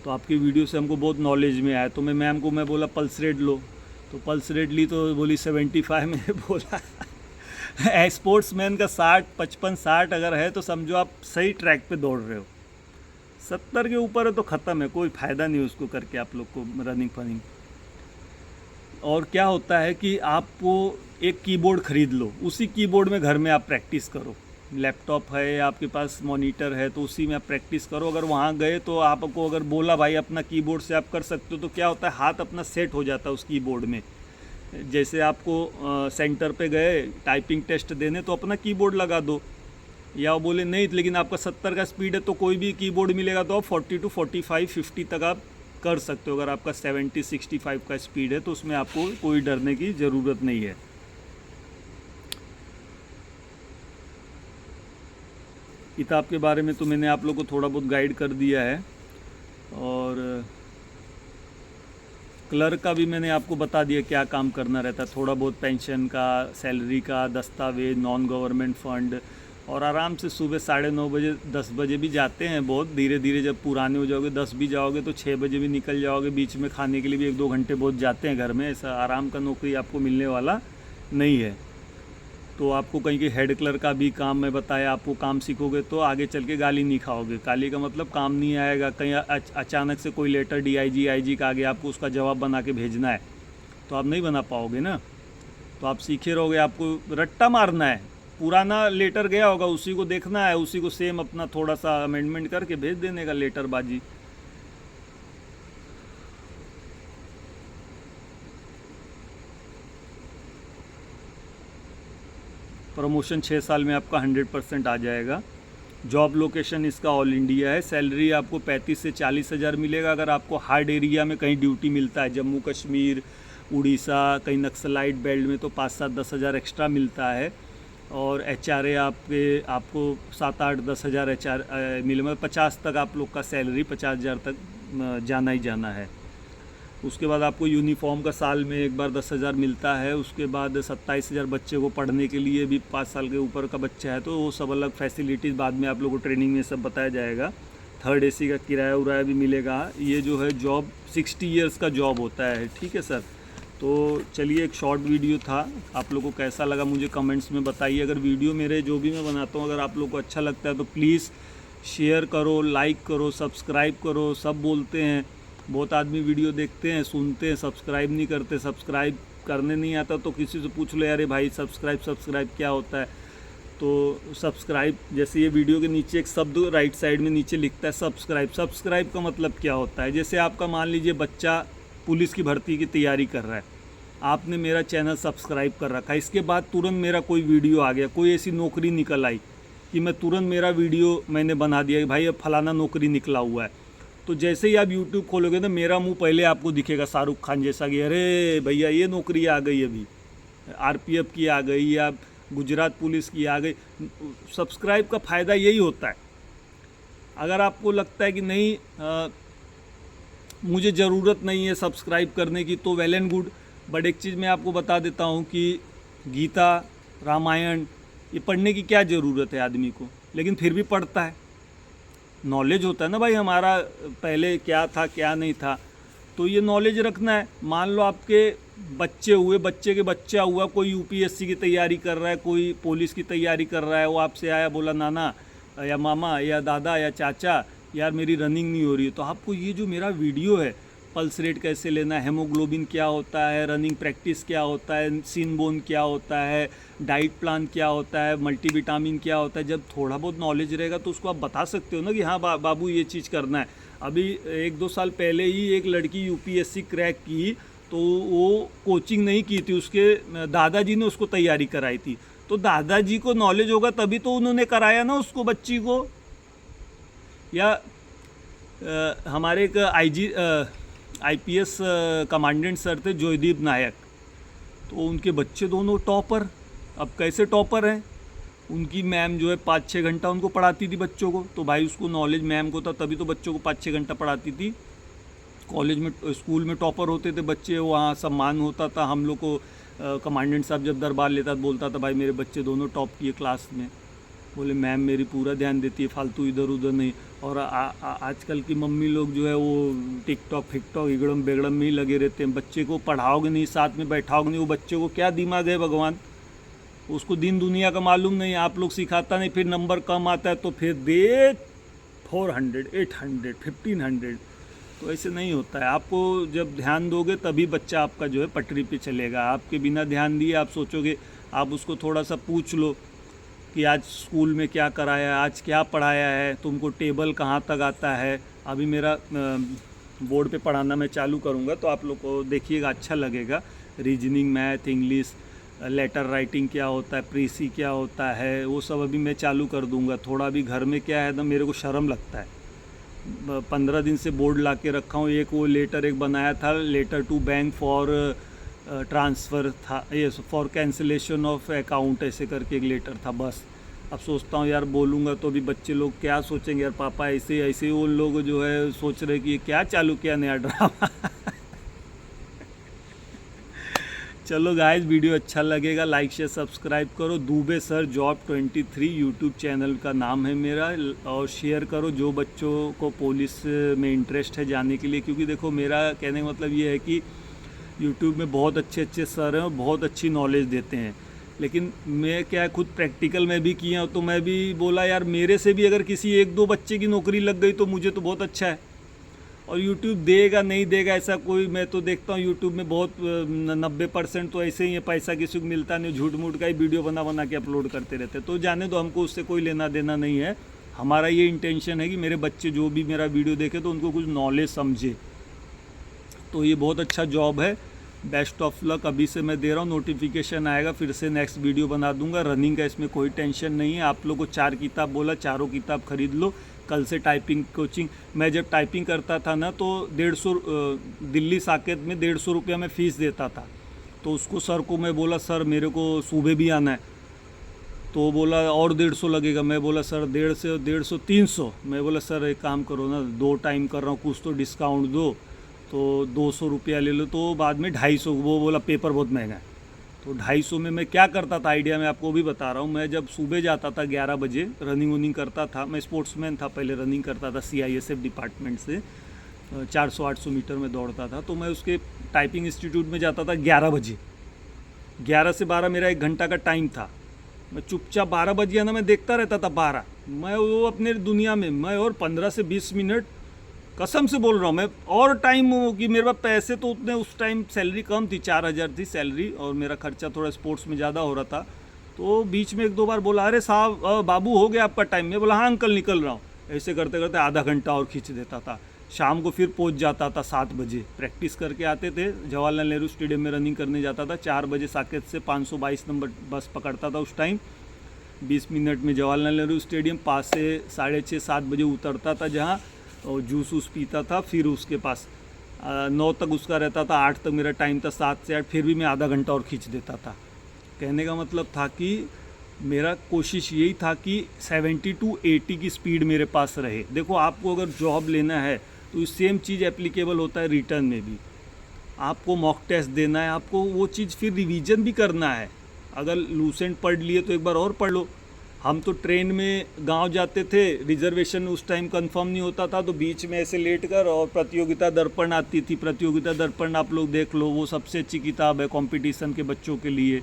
S1: तो आपकी वीडियो से हमको बहुत नॉलेज में आया। तो मैं मैम को मैं बोला पल्स रेट लो, तो पल्स रेट ली तो बोली 75 में। बोला स्पोर्ट्समैन का 55-60 अगर है तो समझो आप सही ट्रैक पे दौड़ रहे हो। 70 के ऊपर है तो ख़त्म है, कोई फ़ायदा नहीं उसको करके आप लोग को रनिंग फनिंग। और क्या होता है कि आपको एक कीबोर्ड ख़रीद लो, उसी कीबोर्ड में घर में आप प्रैक्टिस करो। लैपटॉप है या आपके पास मॉनिटर है तो उसी में आप प्रैक्टिस करो। अगर वहाँ गए तो आपको अगर बोला भाई अपना कीबोर्ड से आप कर सकते हो, तो क्या होता है हाथ अपना सेट हो जाता है उस कीबोर्ड में। जैसे आपको सेंटर पे गए टाइपिंग टेस्ट देने, तो अपना कीबोर्ड लगा दो। या वो बोले नहीं लेकिन आपका 70 का स्पीड है, तो कोई भी कीबोर्ड मिलेगा तो आप 40 to 45, 50 तक आप कर सकते हो। अगर आपका 70-65 का स्पीड है तो उसमें आपको कोई डरने की ज़रूरत नहीं है। किताब के बारे में तो मैंने आप लोग को थोड़ा बहुत गाइड कर दिया है, और क्लर्क का भी मैंने आपको बता दिया क्या काम करना रहता है। थोड़ा बहुत पेंशन का, सैलरी का, दस्तावेज, नॉन गवर्नमेंट फंड, और आराम से सुबह 9:30 बजे 10 बजे भी जाते हैं। बहुत धीरे धीरे जब पुराने हो जाओगे 10 भी जाओगे तो 6 बजे भी निकल जाओगे। बीच में खाने के लिए भी 1-2 घंटे बहुत जाते हैं घर में। ऐसा आराम का नौकरी आपको मिलने वाला नहीं है। तो आपको कहीं के हेड क्लर्क का भी काम मैं बताया, आपको काम सीखोगे तो आगे चल के गाली नहीं खाओगे। गाली का मतलब काम नहीं आएगा। कहीं अचानक से कोई लेटर DIG IG का आ गया, आपको उसका जवाब बना के भेजना है तो आप नहीं बना पाओगे ना। तो आप सीखे रहोगे, आपको रट्टा मारना है। पुराना लेटर गया होगा उसी को देखना है, उसी को सेम अपना थोड़ा सा अमेंडमेंट करके भेज देने का लेटरबाजी। प्रमोशन 6 साल में आपका 100% आ जाएगा। जॉब लोकेशन इसका ऑल इंडिया है। सैलरी आपको 35 से 40 हज़ार मिलेगा। अगर आपको हार्ड एरिया में कहीं ड्यूटी मिलता है, जम्मू कश्मीर, उड़ीसा, कहीं नक्सलाइट बेल्ट में, तो 5-7-10 हज़ार एक्स्ट्रा मिलता है। और HRA आपको 7-8-10 हज़ार मिले, मतलब 50 तक आप लोग का सैलरी 50 हज़ार तक जाना ही जाना है। उसके बाद आपको यूनिफॉर्म का साल में एक बार 10 हज़ार मिलता है। उसके बाद 27 हज़ार बच्चे को पढ़ने के लिए भी, 5 साल के ऊपर का बच्चा है तो वो सब अलग फैसिलिटीज़ बाद में आप लोगों को ट्रेनिंग में सब बताया जाएगा। 3rd AC का किराया उराया भी मिलेगा। ये जो है जॉब 60 ईयर्स का जॉब होता है, ठीक है सर। तो चलिए, एक शॉर्ट वीडियो था, आप लोगों को कैसा लगा मुझे कमेंट्स में बताइए। अगर वीडियो मेरे जो भी मैं बनाता हूँ अगर आप लोगों को अच्छा लगता है तो प्लीज़ शेयर करो, लाइक करो, सब्सक्राइब करो। सब बोलते हैं, बहुत आदमी वीडियो देखते हैं, सुनते हैं, सब्सक्राइब नहीं करते। सब्सक्राइब करने नहीं आता तो किसी से पूछ लो, अरे भाई सब्सक्राइब क्या होता है। तो सब्सक्राइब, जैसे ये वीडियो के नीचे एक शब्द राइट साइड में नीचे लिखता है सब्सक्राइब का मतलब क्या होता है। जैसे आपका मान लीजिए बच्चा पुलिस की भर्ती की तैयारी कर रहा है, आपने मेरा चैनल सब्सक्राइब कर रखा है, इसके बाद तुरंत मेरा कोई वीडियो आ गया, कोई ऐसी नौकरी निकल आई कि मैं तुरंत मेरा वीडियो मैंने बना दिया कि भाई अब फलाना नौकरी निकला हुआ है, तो जैसे ही आप यूट्यूब खोलोगे ना मेरा मुंह पहले आपको दिखेगा शाहरुख खान जैसा कि अरे भैया ये नौकरी आ गई, अभी RPF की आ गई या गुजरात पुलिस की आ गई। सब्सक्राइब का फ़ायदा यही होता है। अगर आपको लगता है कि नहीं मुझे ज़रूरत नहीं है सब्सक्राइब करने की तो वेल एंड गुड, बट एक चीज़ मैं आपको बता देता हूँ कि गीता, रामायण ये पढ़ने की क्या ज़रूरत है आदमी को, लेकिन फिर भी पढ़ता है। नॉलेज होता है ना भाई हमारा, पहले क्या था क्या नहीं था, तो ये नॉलेज रखना है। मान लो आपके बच्चे हुए, बच्चे के बच्चा हुआ, कोई UPSC की तैयारी कर रहा है, कोई पुलिस की तैयारी कर रहा है, वो आपसे आया बोला नाना या मामा या दादा या चाचा यार मेरी रनिंग नहीं हो रही है, तो आपको ये जो मेरा वीडियो है पल्स रेट कैसे लेना है, हेमोग्लोबिन क्या होता है, रनिंग प्रैक्टिस क्या होता है, सिन बोन क्या होता है, डाइट प्लान क्या होता है, मल्टीविटामिन क्या होता है, जब थोड़ा बहुत नॉलेज रहेगा तो उसको आप बता सकते हो ना कि हाँ बाबू ये चीज़ करना है। अभी 1-2 साल पहले ही एक लड़की UPSC क्रैक की, तो वो कोचिंग नहीं की थी, उसके दादाजी ने उसको तैयारी कराई थी, तो दादाजी को नॉलेज होगा तभी तो उन्होंने कराया ना उसको, बच्ची को। या हमारे एक IPS कमांडेंट सर थे जोयदीप नायक, तो उनके बच्चे दोनों टॉपर। अब कैसे टॉपर हैं, उनकी मैम जो है 5-6 घंटा उनको पढ़ाती थी बच्चों को, तो भाई उसको नॉलेज मैम को था तभी तो बच्चों को 5-6 घंटा पढ़ाती थी। कॉलेज में स्कूल में टॉपर होते थे बच्चे, वहाँ सम्मान होता था हम लोग को। कमांडेंट साहब जब दरबार लेता बोलता था भाई मेरे बच्चे दोनों टॉप किए क्लास में, बोले मैम मेरी पूरा ध्यान देती है, फालतू इधर उधर नहीं। और आजकल की मम्मी लोग जो है वो टिकटॉक फिकटॉक इगड़म बेगड़म में ही लगे रहते हैं। बच्चे को पढ़ाओगे नहीं, साथ में बैठाओगे नहीं, वो बच्चे को क्या दिमाग है भगवान, उसको दिन दुनिया का मालूम नहीं। आप लोग सिखाता नहीं, फिर नंबर कम आता है तो फिर दे 400, 800, 1500, तो ऐसे नहीं होता है। आपको जब ध्यान दोगे तभी बच्चा आपका जो है पटरी पे चलेगा। आपके बिना ध्यान दिए आप सोचोगे, आप उसको थोड़ा सा पूछ लो कि आज स्कूल में क्या कराया है, आज क्या पढ़ाया है, तुमको टेबल कहाँ तक आता है। अभी मेरा बोर्ड पे पढ़ाना मैं चालू करूँगा तो आप लोग को देखिएगा, अच्छा लगेगा। Reasoning, math, English, letter writing क्या होता है, प्रीसी क्या होता है, वो सब अभी मैं चालू कर दूँगा। थोड़ा भी घर में क्या है ना, मेरे को शर्म लगता है। 15 दिन से बोर्ड ला के रखा हूँ। एक वो लेटर एक बनाया था, letter to bank for transfer था, ये फॉर कैंसिलेशन ऑफ अकाउंट ऐसे करके एक लेटर था बस। अब सोचता हूँ यार बोलूँगा तो अभी बच्चे लोग क्या सोचेंगे, यार पापा ऐसे ऐसे वो लोग जो है सोच रहे कि ये क्या चालू किया नया ड्रामा। चलो गाइस, वीडियो अच्छा लगेगा लाइक शेयर सब्सक्राइब करो। Dubey sir job 23 YouTube channel का नाम है मेरा, और शेयर करो जो बच्चों को पुलिस में इंटरेस्ट है जाने के लिए। क्योंकि देखो मेरा कहने का मतलब ये है कि यूट्यूब में बहुत अच्छे अच्छे सर हैं और बहुत अच्छी नॉलेज देते हैं, लेकिन मैं क्या खुद प्रैक्टिकल में भी किया हूँ, तो मैं भी बोला यार मेरे से भी अगर किसी 1-2 बच्चे की नौकरी लग गई तो मुझे तो बहुत अच्छा है। और यूट्यूब देगा नहीं देगा ऐसा कोई, मैं तो देखता हूँ यूट्यूब में बहुत 90% तो ऐसे ही है, पैसा किसी को मिलता नहीं, झूठ मूठ का ही वीडियो बना बना के अपलोड करते रहते। तो जाने दो, हमको उससे कोई लेना देना नहीं है। हमारा ये इंटेंशन है कि मेरे बच्चे जो भी मेरा वीडियो देखे तो उनको कुछ नॉलेज समझे। तो ये बहुत अच्छा जॉब है, बेस्ट ऑफ लक। अभी से मैं दे रहा हूँ, नोटिफिकेशन आएगा फिर से नेक्स्ट वीडियो बना दूंगा। रनिंग का इसमें कोई टेंशन नहीं है। आप लोग को 4 किताब बोला, चारों किताब खरीद लो। कल से टाइपिंग कोचिंग, मैं जब टाइपिंग करता था ना तो 150 दिल्ली साकेत में 150 रुपया मैं फ़ीस देता था। तो उसको सर को मैं बोला सर मेरे को सुबह भी आना है, तो बोला और 150 लगेगा। मैं बोला सर 150 300। मैं बोला सर एक काम करो ना, 2 टाइम कर रहा हूँ, कुछ तो डिस्काउंट दो, तो 200 रुपया ले लो। तो बाद में 250। वो बोला पेपर बहुत महंगा है। तो 250 में मैं क्या करता था आइडिया, मैं आपको भी बता रहा हूँ। मैं जब सुबह जाता था 11 बजे, रनिंग वनिंग करता था। मैं स्पोर्ट्समैन था पहले, रनिंग करता था CISF डिपार्टमेंट से, 400-800 मीटर में दौड़ता था। तो मैं उसके टाइपिंग इंस्टीट्यूट में जाता था 11 बजे। 11 से 12 मेरा 1 घंटा का टाइम था। मैं चुपचाप 12 बज गया ना, मैं देखता रहता था 12। मैं वो अपने दुनिया में, मैं और 15 से 20 मिनट, कसम से बोल रहा हूँ मैं, और टाइम हो कि मेरे पास पैसे तो उतने, उस टाइम सैलरी कम थी, 4000 थी सैलरी, और मेरा खर्चा थोड़ा स्पोर्ट्स में ज़्यादा हो रहा था। तो बीच में 1-2 बार बोला, अरे साहब बाबू हो गया आपका टाइम। मैं बोला हाँ अंकल निकल रहा हूँ। ऐसे करते करते आधा घंटा और खींच देता था। शाम को फिर पहुँच जाता था 7 बजे। प्रैक्टिस करके आते थे, जवाहरलाल नेहरू स्टेडियम में रनिंग करने जाता था। 4 बजे साकेत से 522 नंबर बस पकड़ता था उस टाइम। 20 मिनट में जवाहरलाल नेहरू स्टेडियम, पास से 6:30-7 बजे उतरता था जहाँ, और जूस वूस पीता था। फिर उसके पास 9 तक उसका रहता था, 8 तक मेरा टाइम था, 7 से 8 फिर भी मैं आधा घंटा और खींच देता था। कहने का मतलब था कि मेरा कोशिश यही था कि 70 to 80 की स्पीड मेरे पास रहे। देखो आपको अगर जॉब लेना है तो सेम चीज़ एप्लीकेबल होता है रिटर्न में भी। आपको मॉक टेस्ट देना है, आपको वो चीज़ फिर रिवीजन भी करना है। अगर लूसेंट पढ़ लिए तो एक बार और पढ़ लो। हम तो ट्रेन में गांव जाते थे, रिजर्वेशन उस टाइम कंफर्म नहीं होता था, तो बीच में ऐसे लेट कर, और प्रतियोगिता दर्पण आती थी। प्रतियोगिता दर्पण आप लोग देख लो, वो सबसे अच्छी किताब है कंपटीशन के बच्चों के लिए।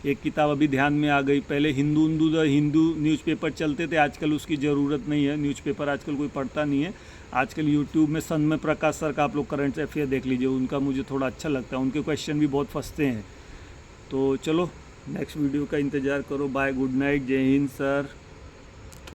S1: एक किताब अभी ध्यान में आ गई, पहले हिंदू न्यूज़पेपर चलते थे, आजकल उसकी ज़रूरत नहीं है। न्यूज़पेपर आजकल कोई पढ़ता नहीं है। आजकल यूट्यूब में सन्मय प्रकाश सर का आप लोग करंट अफेयर देख लीजिए, उनका मुझे थोड़ा अच्छा लगता है, उनके क्वेश्चन भी बहुत फंसते हैं। तो चलो नेक्स्ट वीडियो का इंतज़ार करो। बाय, गुड नाइट, जय हिंद सर।